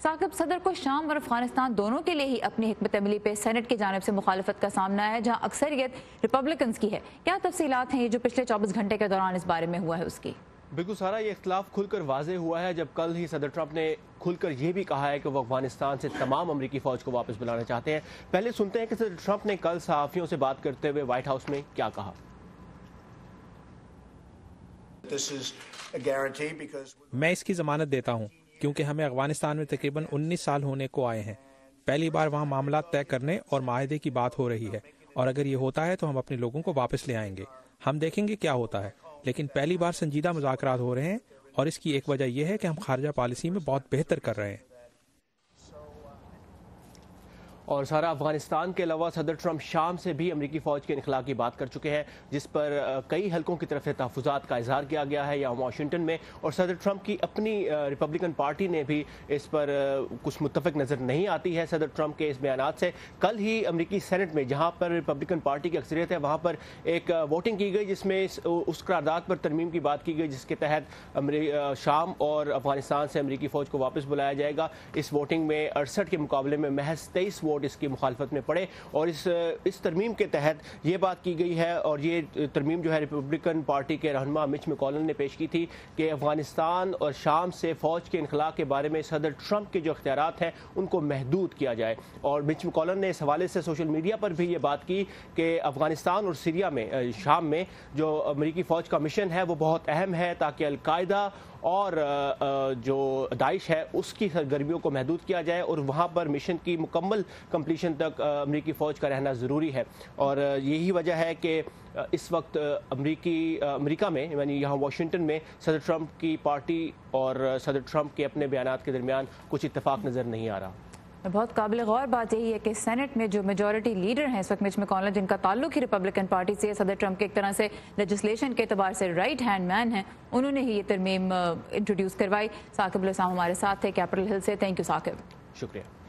ثاقب، صدر کو شام اور افغانستان دونوں کے لیے ہی اپنی حکمت عملی پہ سینٹ کی جانب سے مخالفت کا سامنا ہے، جہاں اکثریت ریپبلکنز کی ہے۔ کیا تفصیلات ہیں یہ جو پچھلے 24 گھنٹے کے دوران اس بارے میں ہوا ہے اس کی؟ بالکل سارا، یہ اختلاف کھل کر واضح ہوا ہے جب کل ہی صدر ٹرمپ نے کھل کر یہ بھی کہا ہے کہ وہ افغانستان سے تمام امریکی فوج کو واپس بلانا چاہتے ہیں۔ پہلے سنتے ہیں کہ صدر ٹرمپ نے کل صحافیوں سے بات کرتے ہوئے وائٹ ہاؤس میں کیا کہا۔ میں اس کی ضمانت دیتا ہوں کیونکہ ہمیں افغانستان میں تقریباً 19 سال ہونے کو آئے ہیں۔ پہلی بار وہاں معاملات طے کرنے اور معاہدے کی بات ہو رہی ہے، اور اگر یہ ہوتا ہے تو ہم اپنے لوگوں کو واپس لے آئیں گے۔ ہم دیکھیں گے کیا ہوتا ہے، لیکن پہلی بار سنجیدہ مذاکرات ہو رہے ہیں، اور اس کی ایک وجہ یہ ہے کہ ہم خارجہ پالیسی میں بہت بہتر کر رہے ہیں۔ اور سارا، افغانستان کے علاوہ صدر ٹرمپ شام سے بھی امریکی فوج کے انخلاء کی بات کر چکے ہیں، جس پر کئی حلقوں کی طرف سے تحفظات کا اظہار کیا گیا ہے یہاں واشنگٹن میں، اور صدر ٹرمپ کی اپنی ریپبلکن پارٹی نے بھی اس پر کچھ متفق نظر نہیں آتی ہے صدر ٹرمپ کے اس بیانات سے۔ کل ہی امریکی سینٹ میں جہاں پر ریپبلکن پارٹی کی اکثریت ہے وہاں پر ایک ووٹنگ کی گئی جس میں اس قرارداد پر ترمیم کی بات کی گئی جس کے تحت شام اور افغانستان سے امریکی فوج کو واپس بلایا جائے گا۔ اس ووٹنگ میں 68 کے مقابلے میں محض 23 ووٹ اس کی مخالفت میں پڑے، اور اس ترمیم کے تحت یہ بات کی گئی ہے، اور یہ ترمیم جو ہے ریپبلکن پارٹی کے رہنما مچ میکونل نے پیش کی تھی کہ افغانستان اور شام سے فوج کے انخلاء کے بارے میں صدر ٹرمپ کے جو اختیارات ہیں ان کو محدود کیا جائے۔ اور مچ میکونل نے اس حوالے سے سوشل میڈیا پر بھی یہ بات کی کہ افغانستان اور سیریا میں شام میں جو امریکی فوج کا مشن ہے وہ بہت اہم ہے تاکہ القاعدہ اور جو داعش ہے اس کی سرگرمیوں کو محدود کیا جائے، اور وہاں پر مشن کی مکمل کمپلیشن تک امریکی فوج کا رہنا ضروری ہے۔ اور یہی وجہ ہے کہ اس وقت امریکہ میں یعنی یہاں واشنگٹن میں صدر ٹرمپ کی پارٹی اور صدر ٹرمپ کے اپنے بیانات کے درمیان کچھ اتفاق نظر نہیں آ رہا۔ بہت قابل غور بات یہی ہے کہ سینٹ میں جو میجورٹی لیڈر ہیں اس وقت مچ میکونل، جن کا تعلق ہی ریپبلکن پارٹی سے، صدر ٹرمپ کے ایک طرح سے لیجسلیشن کے اعتبار سے رائٹ ہینڈ مین ہیں، انہوں نے ہی یہ ترمیم انٹروڈیوس کروائی۔ ثاقب الاسلام ہمارے ساتھ تھے کیپٹل ہل سے۔ Thank you Saqib. شکریہ۔